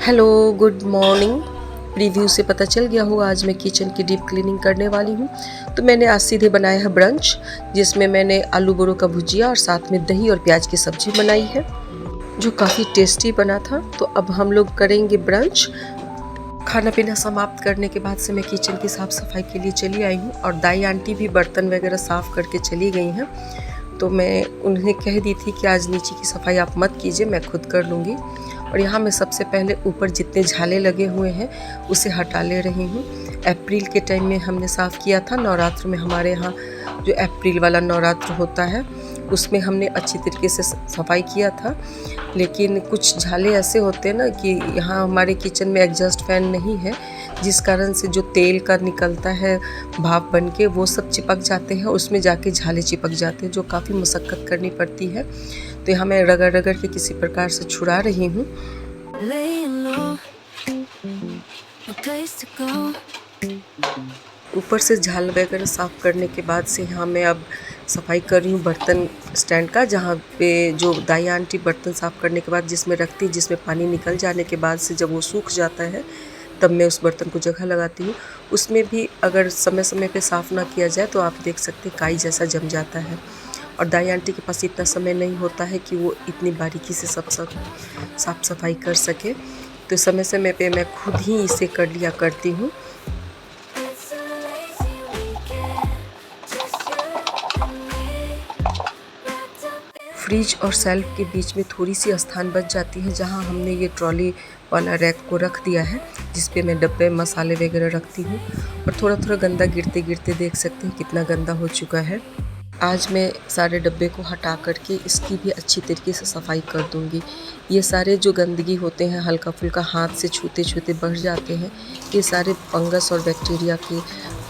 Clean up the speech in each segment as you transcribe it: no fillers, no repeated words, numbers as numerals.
Hello, good morning. Preview से पता चल गया होगा आज मैं किचन की डीप क्लीनिंग करने वाली हूँ। तो मैंने आज सीधे बनाया है ब्रंच, जिसमें मैंने आलू बोरो का भुजिया और साथ में दही और प्याज की सब्जी बनाई है, जो काफ़ी टेस्टी बना था। तो अब हम लोग करेंगे ब्रंच। खाना पीना समाप्त करने के बाद से मैं किचन की साफ़ सफाई के लिए चली आई हूँ और दाई आंटी भी बर्तन वगैरह साफ़ करके चली गई हैं। तो मैं उन्हें कह दी थी कि आज नीचे की सफाई आप मत कीजिए, मैं खुद कर लूँगी। और यहाँ मैं सबसे पहले ऊपर जितने झाले लगे हुए हैं उसे हटा ले रही हूँ। अप्रैल के टाइम में हमने साफ़ किया था, नवरात्र में हमारे यहाँ जो अप्रैल वाला नवरात्र होता है उसमें हमने अच्छी तरीके से सफाई किया था। लेकिन कुछ झाले ऐसे होते हैं ना कि यहाँ हमारे किचन में एग्जॉस्ट फैन नहीं है, जिस कारण से जो तेल का निकलता है भाप बन के वो सब चिपक जाते हैं, उसमें जाके झाले चिपक जाते हैं, जो काफ़ी मशक्क़त करनी पड़ती है। तो यहाँ मैं रगड़ रगड़ के किसी प्रकार से छुड़ा रही हूँ। ऊपर से झाल वगैरह साफ़ करने के बाद से यहाँ मैं अब सफाई कर रही हूँ बर्तन स्टैंड का, जहाँ पे जो दाई आंटी बर्तन साफ़ करने के बाद जिसमें रखती है, जिसमें पानी निकल जाने के बाद से जब वो सूख जाता है तब मैं उस बर्तन को जगह लगाती हूँ। उसमें भी अगर समय समय पे साफ़ ना किया जाए तो आप देख सकते हैं काई जैसा जम जाता है। और दाई आंटी के पास इतना समय नहीं होता है कि वो इतनी बारीकी से सब साफ़ सफाई कर सके, तो समय समय पे मैं खुद ही इसे कर लिया करती हूँ। फ्रिज और सेल्फ के बीच में थोड़ी सी स्थान बच जाती है, जहाँ हमने ये ट्रॉली वाला रैक को रख दिया है, जिस पे मैं डब्बे मसाले वगैरह रखती हूँ। और थोड़ा थोड़ा गंदा गिरते गिरते देख सकते हैं कितना गंदा हो चुका है। आज मैं सारे डब्बे को हटा करके इसकी भी अच्छी तरीके से सफाई कर दूंगी। ये सारे जो गंदगी होते हैं हल्का फुल्का हाथ से छूते छूते बढ़ जाते हैं, ये सारे फंगस और बैक्टीरिया के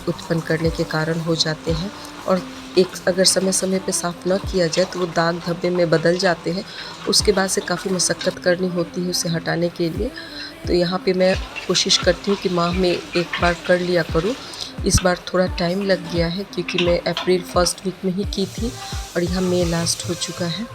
उत्पन्न करने के कारण हो जाते हैं। और एक अगर समय समय पे साफ़ न किया जाए तो वो दाग धब्बे में बदल जाते हैं, उसके बाद से काफ़ी मशक्क़त करनी होती है उसे हटाने के लिए। तो यहाँ पे मैं कोशिश करती हूँ कि माह में एक बार कर लिया करूँ। इस बार थोड़ा टाइम लग गया है क्योंकि मैं अप्रैल फर्स्ट वीक में ही की थी और यहाँ मई लास्ट हो चुका है।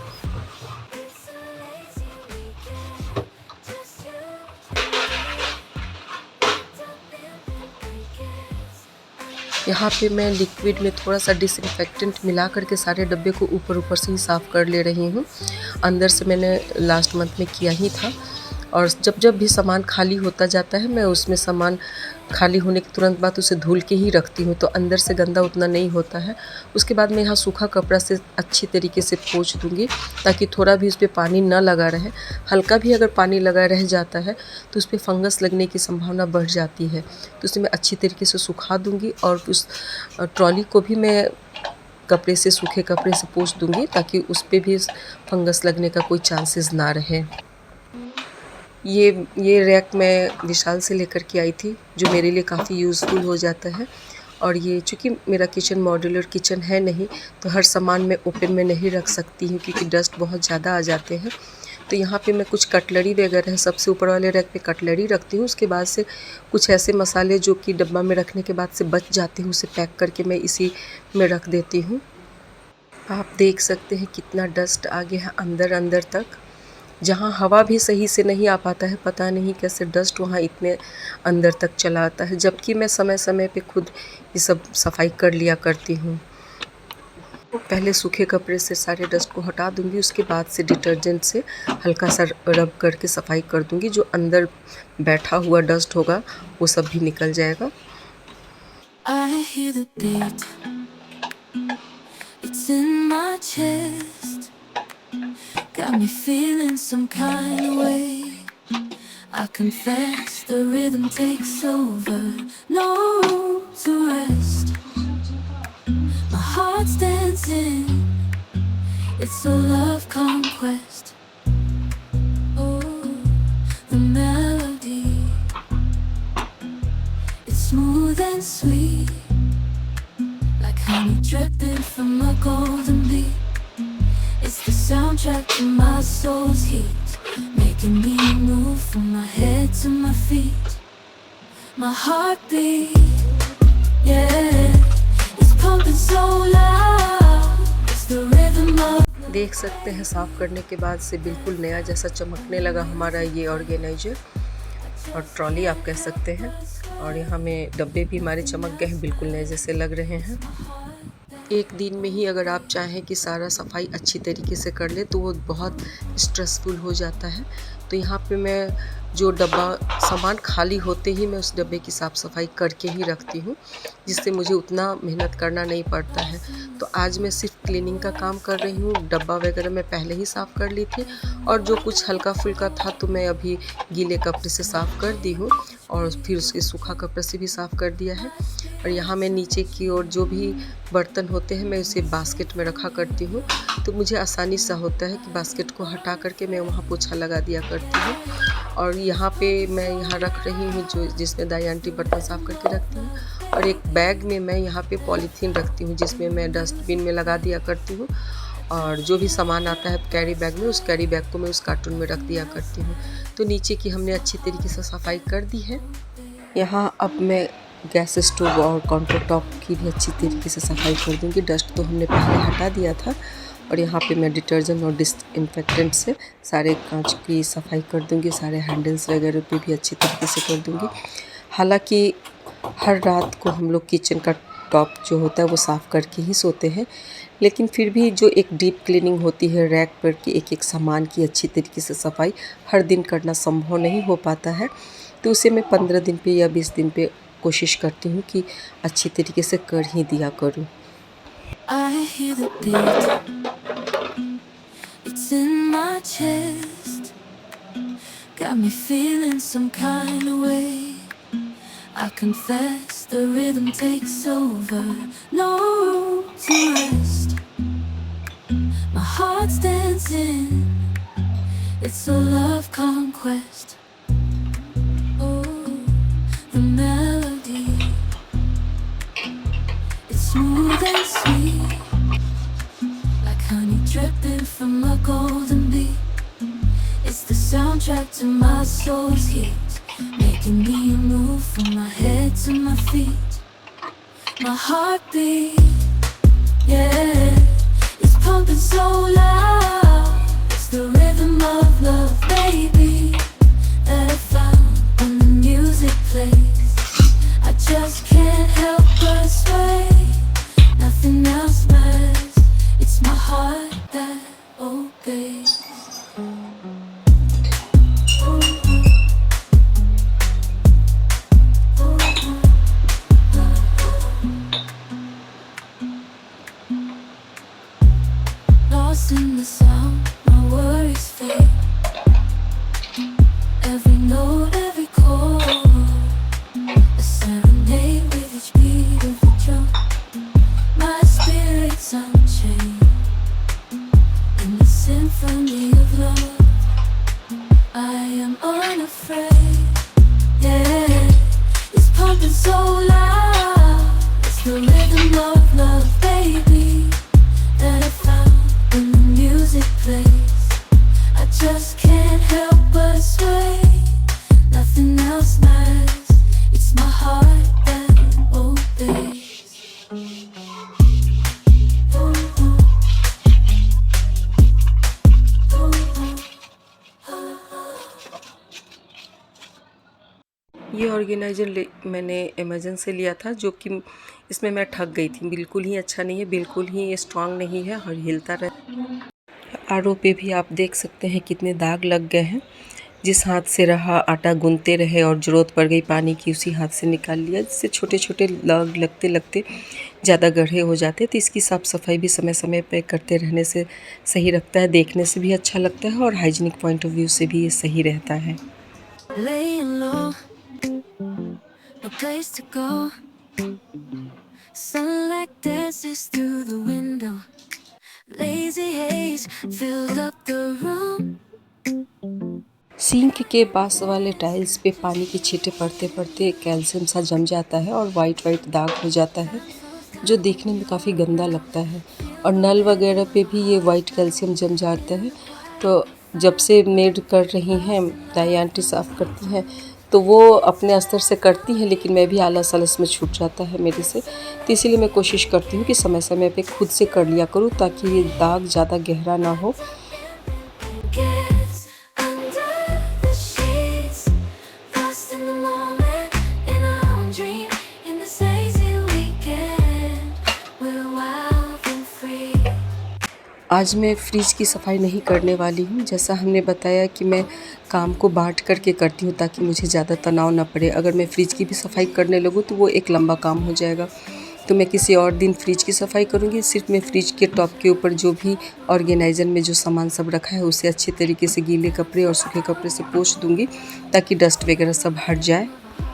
यहाँ पे मैं लिक्विड में थोड़ा सा डिसइंफेक्टेंट मिला करके सारे डब्बे को ऊपर ऊपर से ही साफ़ कर ले रही हूँ। अंदर से मैंने लास्ट मंथ में किया ही था। और जब जब भी सामान खाली होता जाता है मैं उसमें सामान खाली होने के तुरंत बाद उसे धुल के ही रखती हूँ, तो अंदर से गंदा उतना नहीं होता है। उसके बाद मैं यहाँ सूखा कपड़ा से अच्छी तरीके से पोंछ दूँगी, ताकि थोड़ा भी उस पर पानी ना लगा रहे। हल्का भी अगर पानी लगा रह जाता है तो उस पर फंगस लगने की संभावना बढ़ जाती है। तो उसे मैं अच्छी तरीके से सुखा दूँगी और उस ट्रॉली को भी मैं कपड़े से, सूखे कपड़े से पोंछ दूँगी, ताकि उस पर भी फंगस लगने का कोई चांसेस ना रहे। ये रैक मैं विशाल से लेकर के आई थी, जो मेरे लिए काफ़ी यूज़फुल हो जाता है। और ये चूँकि मेरा किचन मॉड्यूलर किचन है नहीं, तो हर सामान मैं ओपन में नहीं रख सकती हूँ क्योंकि डस्ट बहुत ज़्यादा आ जाते हैं। तो यहाँ पे मैं कुछ कटलरी वगैरह है, सबसे ऊपर वाले रैक पे कटलरी रखती हूँ। उसके बाद से कुछ ऐसे मसाले जो कि डब्बा में रखने के बाद से बच जाते हैं, उसे पैक करके मैं इसी में रख देती हूँ। आप देख सकते हैं कितना डस्ट आ गया है अंदर अंदर तक, जहाँ हवा भी सही से नहीं आ पाता है। पता नहीं कैसे डस्ट वहाँ इतने अंदर तक चला आता है, जबकि मैं समय समय पे खुद ये सब सफाई कर लिया करती हूँ। पहले सूखे कपड़े से सारे डस्ट को हटा दूंगी, उसके बाद से डिटर्जेंट से हल्का सा रब करके सफाई कर दूंगी। जो अंदर बैठा हुआ डस्ट होगा वो सब भी निकल जाएगा। I hear the beat. It's in my chest. Got me feeling some kind of way. I confess the rhythm takes over. No room to rest. My heart's dancing. It's a love conquest. Oh, the melody. It's smooth and sweet, like honey dripping from a golden bee. It's the soundtrack to my soul's heat, making me move from my head to my feet. My heartbeat, yeah, it's pumping so loud. It's the rhythm of. देख सकते हैं साफ़ करने के बाद से बिल्कुल नया जैसा चमकने लगा हमारा ये ऑर्गेनाइजर। और ट्रॉली आप कह सकते हैं। और यहाँ में डब्बे भी हमारे चमक गए हैं, बिल्कुल नए जैसे लग रहे हैं। एक दिन में ही अगर आप चाहें कि सारा सफाई अच्छी तरीके से कर ले तो वो बहुत स्ट्रेसफुल हो जाता है। तो यहाँ पे मैं जो डब्बा सामान खाली होते ही मैं उस डब्बे की साफ़ सफाई करके ही रखती हूँ, जिससे मुझे उतना मेहनत करना नहीं पड़ता है। तो आज मैं सिर्फ क्लीनिंग का काम कर रही हूँ। डब्बा वगैरह मैं पहले ही साफ़ कर ली थी और जो कुछ हल्का फुल्का था तो मैं अभी गीले कपड़े से साफ़ कर दी हूँ और फिर उसके सूखा कपड़े से भी साफ़ कर दिया है। और यहाँ मैं नीचे की ओर जो भी बर्तन होते हैं मैं उसे बास्केट में रखा करती हूँ, तो मुझे आसानी सा होता है कि बास्केट को हटा करके मैं वहाँ पोछा लगा दिया करती हूँ। और यहाँ पे मैं यहाँ रख रही हूँ जो जिसमें दाई आंटी बर्तन साफ़ करके रखती हैं। और एक बैग में मैं यहाँ पे पॉलीथीन रखती हूँ जिसमें मैं डस्टबिन में लगा दिया करती हूँ। और जो भी सामान आता है कैरी बैग में, उस कैरी बैग को मैं उस कार्टून में रख दिया करती हूँ। तो नीचे की हमने अच्छी तरीके से सफाई कर दी है। यहाँ अब मैं गैस स्टोव और काउंटर टॉप की भी अच्छी तरीके से सफाई कर दूँगी। डस्ट तो हमने पहले हटा दिया था। और यहाँ पे मैं डिटर्जेंट और डिसइंफेक्टेंट से सारे कांच की सफाई कर दूँगी, सारे हैंडल्स वगैरह पे भी अच्छी तरीके से कर दूँगी। हालांकि हर रात को हम लोग किचन का टॉप जो होता है वो साफ़ करके ही सोते हैं, लेकिन फिर भी जो एक डीप क्लीनिंग होती है रैक पर की एक एक सामान की अच्छी तरीके से सफाई हर दिन करना संभव नहीं हो पाता है। तो उसे मैं 15 दिन पे या 20 दिन पे कोशिश करती हूँ कि अच्छी तरीके से कर ही दिया करूँ। I hear the beat, it's in my chest, got me feeling some kind of way. I confess the rhythm takes over, no room to rest. My heart's dancing, it's a love conquest. Oh, the melody, it's smooth and sweet, like honey dripping from a golden bee. It's the soundtrack to my soul's heat, making me move from my head to my feet. My heartbeat, yeah, it's pumping so loud. It's the rhythm of love, baby, that I found when the music plays. I just can't help but sway. Nothing else matters. It's my heart that obeys. Lost in the sound, my worries fade. Every note, every chord, a serenade with each beat of the drum. My spirit's unchained in the symphony of love. I am unafraid, yeah, it's pumping so loud. It's the rhythm of love, baby, that I found when the music plays. I just can't help but sway. Nothing else matters. It's my heart that obeys. ये organiser मैंने Amazon से लिया था, जो कि इसमें मैं ठग गई थी। बिल्कुल ही अच्छा नहीं है, बिल्कुल ही स्ट्रांग नहीं है और हिलता रहता। आरओ पे भी आप देख सकते हैं कितने दाग लग गए हैं। जिस हाथ से रहा आटा गूंथते रहे और ज़रूरत पड़ गई पानी की उसी हाथ से निकाल लिया, जिससे छोटे छोटे दाग लगते लगते ज़्यादा गढ़े हो जाते। तो इसकी साफ़ सफाई भी समय समय पर करते रहने से सही रखता है, देखने से भी अच्छा लगता है और हाइजीनिक पॉइंट ऑफ व्यू से भी ये सही रहता है। Laying low, no place to go. Sunlight dances through the window. Lazy haze filled up the room. Sink के पास वाले टाइल्स पे पानी के छींटे पड़ते पड़ते कैल्शियम सा जम जाता है और वाइट वाइट दाग हो जाता है, जो देखने में काफ़ी गंदा लगता है। और नल वगैरह पे भी ये वाइट कैल्शियम जम जाता है। तो जब से मेड कर रही हैं, दाई आंटी साफ़ करती हैं, तो वो अपने स्तर से करती हैं, लेकिन मैं भी आलस आलस में छूट जाता है मेरे से। तो इसीलिए मैं कोशिश करती हूँ कि समय समय पे खुद से कर लिया करूँ, ताकि ये दाग ज़्यादा गहरा ना हो। Gets under the sheets, lost आज मैं फ्रिज की सफाई नहीं करने वाली हूँ। जैसा हमने बताया कि मैं काम को बाँट करके करती हूँ ताकि मुझे ज़्यादा तनाव ना पड़े। अगर मैं फ्रिज की भी सफाई करने लगूँ तो वो एक लंबा काम हो जाएगा। तो मैं किसी और दिन फ्रिज की सफाई करूँगी। सिर्फ मैं फ्रिज के टॉप के ऊपर जो भी ऑर्गेनाइज़र में जो सामान सब रखा है उसे अच्छे तरीके से गीले कपड़े और सूखे कपड़े से पोंछ दूँगी ताकि डस्ट वगैरह सब हट जाए।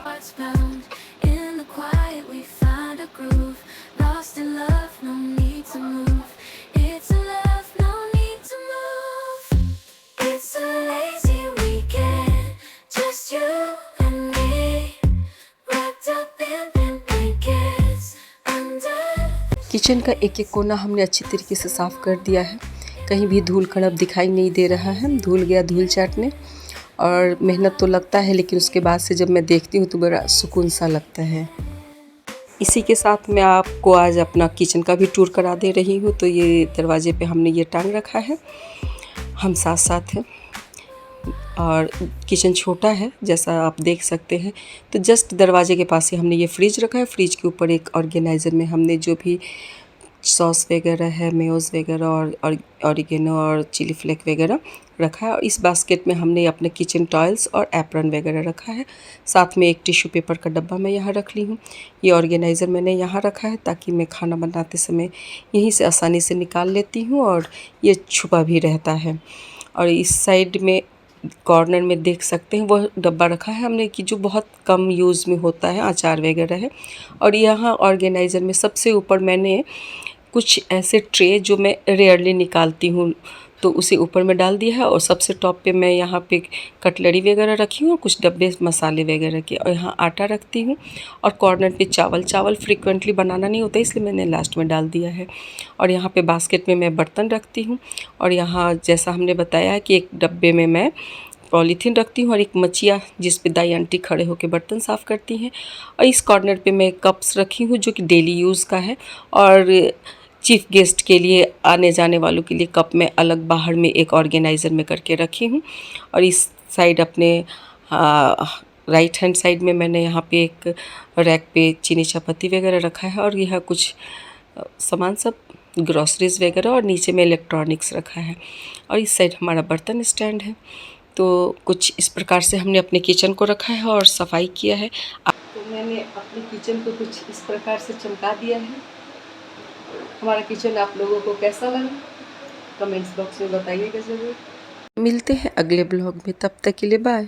Hearts bound in the quiet, we find a groove. Lost in love, no need to move. It's a love, no need to move. It's a lazy weekend, just you and me. Wrapped up in blankets under. Kitchen का एक एक कोना हमने अच्छी तरीके से साफ़ कर दिया है। कहीं भी धूल कणप दिखाई नहीं दे रहा है। धुल गया धूल चाटने। और मेहनत तो लगता है लेकिन उसके बाद से जब मैं देखती हूँ तो बड़ा सुकून सा लगता है। इसी के साथ मैं आपको आज अपना किचन का भी टूर करा दे रही हूँ। तो ये दरवाजे पे हमने ये टांग रखा है, हम साथ साथ हैं और किचन छोटा है जैसा आप देख सकते हैं। तो जस्ट दरवाजे के पास ही हमने ये फ्रिज रखा है। फ्रिज के ऊपर एक ऑर्गेनाइज़र में हमने जो भी सॉस वगैरह है, मेयोज़ वगैरह और ऑरिगेनो और चिली फ्लेक वगैरह रखा है। और इस बास्केट में हमने अपने किचन टॉयल्स और एप्रन वगैरह रखा है। साथ में एक टिश्यू पेपर का डब्बा मैं यहाँ रख ली हूँ। ये ऑर्गेनाइज़र मैंने यहाँ रखा है ताकि मैं खाना बनाते समय यहीं से आसानी से निकाल लेती हूँ और ये छुपा भी रहता है। और इस साइड में कॉर्नर में देख सकते हैं वह डब्बा रखा है हमने कि जो बहुत कम यूज़ में होता है, अचार वगैरह है। और यहाँ ऑर्गेनाइज़र में सबसे ऊपर मैंने कुछ ऐसे ट्रे जो मैं रेयरली निकालती हूँ तो उसे ऊपर में डाल दिया है। और सबसे टॉप पे मैं यहाँ पे कटलरी वगैरह रखी हूँ और कुछ डब्बे मसाले वगैरह के, और यहाँ आटा रखती हूँ। और कॉर्नर पे चावल फ्रीक्वेंटली बनाना नहीं होता इसलिए मैंने लास्ट में डाल दिया है। और यहाँ पे बास्केट में मैं बर्तन रखती हूँ। और यहाँ जैसा हमने बताया है कि एक डब्बे में मैं पॉलीथीन रखती हूँ और एक मचिया जिस पे दाई आंटी खड़े होकर बर्तन साफ़ करती हैं। और इस कॉर्नर पे मैं कप्स रखी हूँ जो कि डेली यूज़ का है। और चीफ़ गेस्ट के लिए आने जाने वालों के लिए कप में अलग बाहर में एक ऑर्गेनाइज़र में करके रखी हूँ। और इस साइड अपने राइट हैंड साइड में मैंने यहाँ पे एक रैक पे चीनी चायपत्ती वगैरह रखा है। और यह कुछ सामान सब ग्रॉसरीज वगैरह, और नीचे में इलेक्ट्रॉनिक्स रखा है। और इस साइड हमारा बर्तन स्टैंड है। तो कुछ इस प्रकार से हमने अपने किचन को रखा है और सफाई किया है। तो मैंने अपने किचन को कुछ इस प्रकार से चमका दिया है। हमारा किचन आप लोगों को कैसा लगा कमेंट्स बॉक्स में बताइएगा ज़रूर। मिलते हैं अगले ब्लॉग में, तब तक के लिए बाय।